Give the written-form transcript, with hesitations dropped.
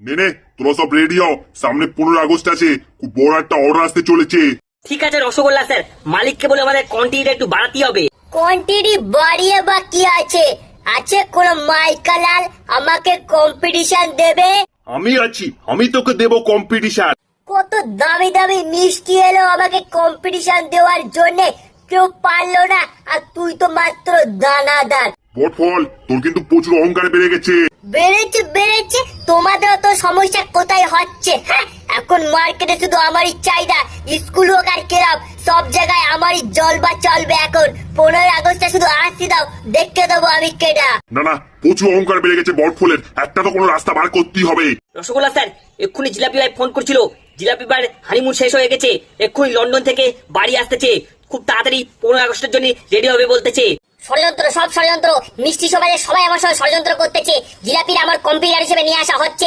নে তোরা সব রেডি হও, সামনে 15 আগস্ট আছে, খুব বড় একটা অর্ডার আসতে চলেছে। ঠিক আছে রসগোল্লা স্যার, মালিককে বলে আমাদের কোয়ান্টিটিটা একটু বাড়াতে হবে। কোয়ান্টিটি বাড়িয়ে বা কি আছে? আছে কোন মাইকালাল আমাকে কম্পিটিশন দেবে? আমি আছি, আমি তোকে দেবো কম্পিটিশন। কত দামি দামি মিষ্টি এলো আমাকে কম্পিটিশন দেওয়ার জন্য, কেউ পারলো না, আর তুই তো মাত্র দানাদার। বটফল, তোর কিন্তু প্রচুর অহংকার বেড়ে গেছে। বেড়েছে বেড়েছে, তোমাদের তো সমস্যা কোথায় হচ্ছে? হ্যাঁ, এখন মার্কেটে শুধু আমারই চাহিদা, স্কুল হোক আর ক্লাব, সব জায়গায় আমারই জলবা চলবে। এখন 15 আগস্টে শুধু আসতে দাও, দেখতে দেবো আমি কেডা। না, প্রচুর অহংকার বেড়ে গেছে বটফলের, একটা তো কোনো রাস্তা বার করতেই হবে। রসগোল্লা স্যার, এক্ষুনি জিলাপি ভাই ফোন করছিল, জিলাপি ভাই হানিমুন ষেষ হয়ে গেছে, এক্ষুনি লন্ডন থেকে বাড়ি আসতেছে, খুব তাড়াতাড়ি 15 আগস্টের জন্য রেডি হবে বলতেছে। ষড়যন্ত্র, সব ষড়যন্ত্র, মিষ্টি সবাই আমার সঙ্গে ষড়যন্ত্র করতেছে। জিলাপির আমার কম্পিউটার হিসেবে নিয়ে আসা হচ্ছে,